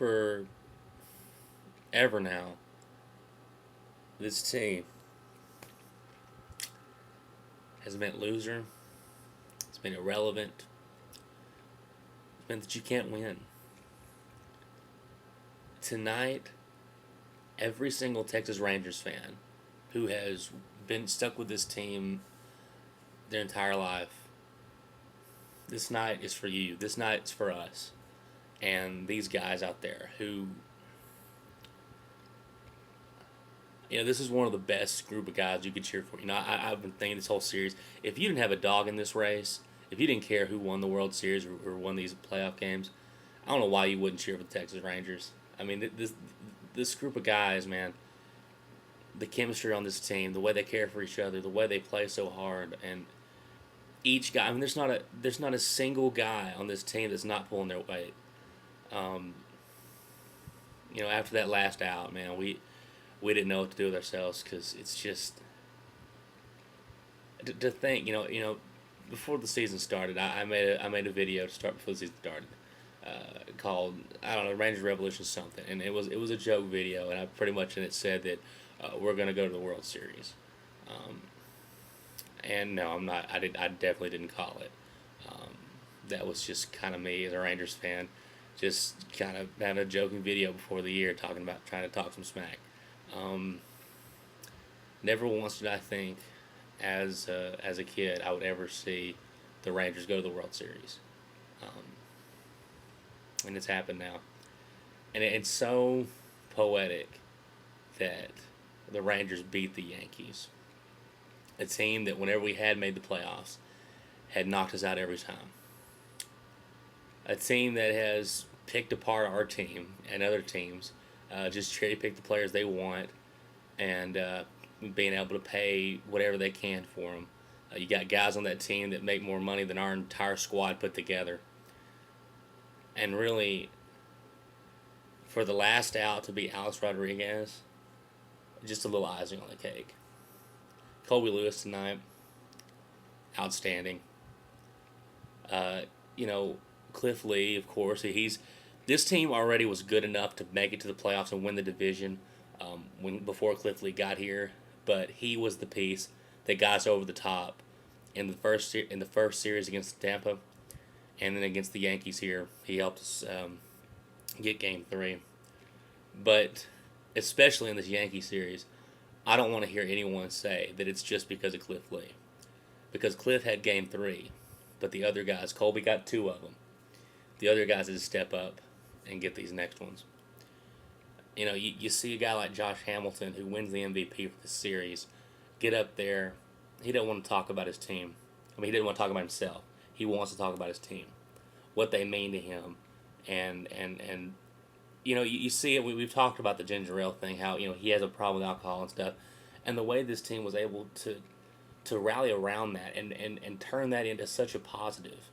for ever now, this team has meant loser. It's been irrelevant. It's meant that you can't win. Tonight, every single Texas Rangers fan who has been stuck with this team their entire life, this night is for you. This night's for us. And these guys out there who, this is one of the best group of guys you could cheer for. I've been thinking this whole series, if you didn't have a dog in this race, if you didn't care who won the World Series or won these playoff games, I don't know why you wouldn't cheer for the Texas Rangers. I mean, this group of guys, man, the chemistry on this team, the way they care for each other, the way they play so hard, and each guy. I mean, there's not a single guy on this team that's not pulling their weight. Um, After that last out, man, we didn't know what to do with ourselves because it's just to think, before the season started, I made a video to start before the season started, called, I don't know, Rangers Revolution something, and it was a joke video, and I pretty much in it said that we're gonna go to the World Series, and no, I'm not. I definitely didn't call it. That was just kind of me as a Rangers fan, just kind of having a joking video before the year, talking about trying to talk some smack. Um, Never once did I think, as a kid, I would ever see the Rangers go to the World Series, um, and it's happened now. And it's so poetic that the Rangers beat the Yankees, a team that whenever we had made the playoffs had knocked us out every time. A team that has picked apart our team and other teams, just cherry pick the players they want, and being able to pay whatever they can for them. You got guys on that team that make more money than our entire squad put together. And really, for the last out to be Alex Rodriguez, just a little icing on the cake. Colby Lewis tonight, outstanding. Uh, you know, Cliff Lee, of course, this team already was good enough to make it to the playoffs and win the division before Cliff Lee got here, but he was the piece that got us over the top in the first series against Tampa, and then against the Yankees here. He helped us get Game 3. But especially in this Yankee series, I don't want to hear anyone say that it's just because of Cliff Lee. Because Cliff had Game 3, but the other guys, Colby got 2 of them. The other guys had to step up and get these next ones. You see a guy like Josh Hamilton, who wins the MVP for the series, get up there. He doesn't want to talk about his team. I mean, he didn't want to talk about himself. He wants to talk about his team, what they mean to him, and you see it. We've talked about the ginger ale thing, how he has a problem with alcohol and stuff, and the way this team was able to rally around that and turn that into such a positive.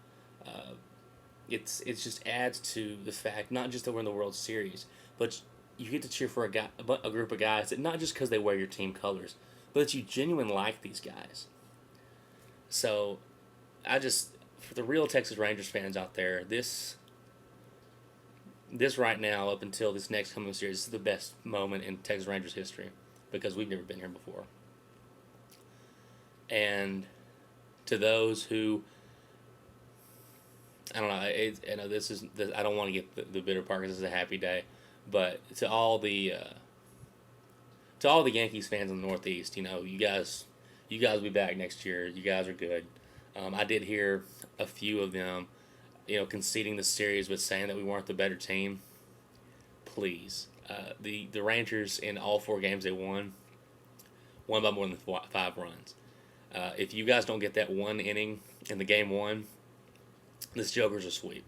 It's just adds to the fact not just that we're in the World Series, but you get to cheer for a group of guys that not just because they wear your team colors, but that you genuinely like these guys. So, for the real Texas Rangers fans out there, this right now up until this next coming series, this is the best moment in Texas Rangers history because we've never been here before. And to those who, I don't know, I know I don't want to get the bitter part because this is a happy day, but to all the Yankees fans in the Northeast, you guys will be back next year. You guys are good. I did hear a few of them, conceding the series but saying that we weren't the better team. Please, the Rangers in all 4 games they won by more than 5 runs. If you guys don't get that one inning in the game 1, this Joker's a sweep.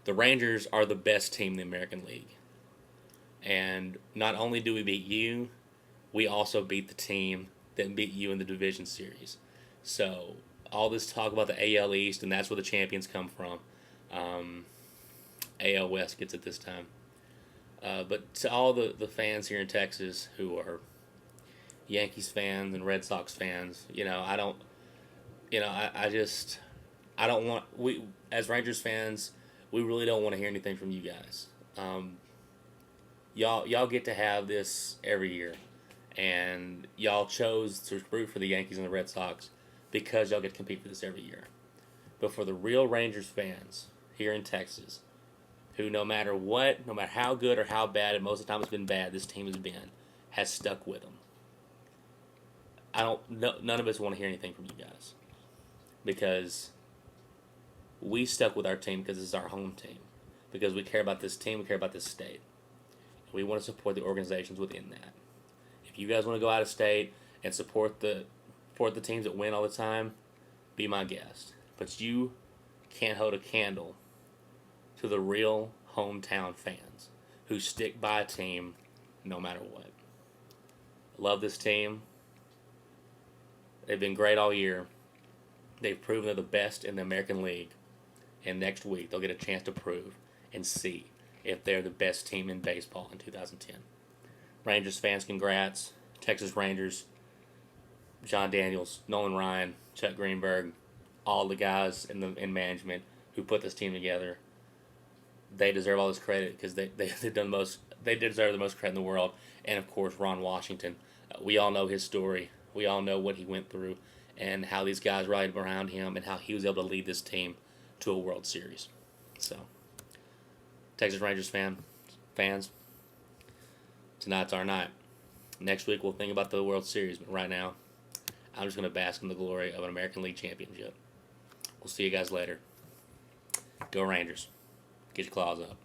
The Rangers are the best team in the American League. And not only do we beat you, we also beat the team that beat you in the division series. So all this talk about the AL East, and that's where the champions come from. AL West gets it this time. But to all the fans here in Texas who are Yankees fans and Red Sox fans, I don't, we as Rangers fans, we really don't want to hear anything from you guys. Y'all get to have this every year, and y'all chose to root for the Yankees and the Red Sox because y'all get to compete for this every year. But for the real Rangers fans here in Texas, who no matter what, no matter how good or how bad, and most of the time it's been bad, this team has stuck with them. I don't. No, none of us want to hear anything from you guys because we stuck with our team because it's our home team, because we care about this team, we care about this state. We want to support the organizations within that. If you guys want to go out of state and support the teams that win all the time, be my guest. But you can't hold a candle to the real hometown fans who stick by a team no matter what. Love this team. They've been great all year. They've proven they're the best in the American League. And next week they'll get a chance to prove and see if they're the best team in baseball in 2010. Rangers fans, congrats. Texas Rangers, John Daniels, Nolan Ryan, Chuck Greenberg, all the guys in management who put this team together. They deserve all this credit because they've done the most. They deserve the most credit in the world. And of course, Ron Washington. We all know his story. We all know what he went through and how these guys rallied around him and how he was able to lead this team to a World Series. So, Texas Rangers fans, tonight's our night. Next week we'll think about the World Series, but right now, I'm just going to bask in the glory of an American League championship. We'll see you guys later. Go Rangers. Get your claws up.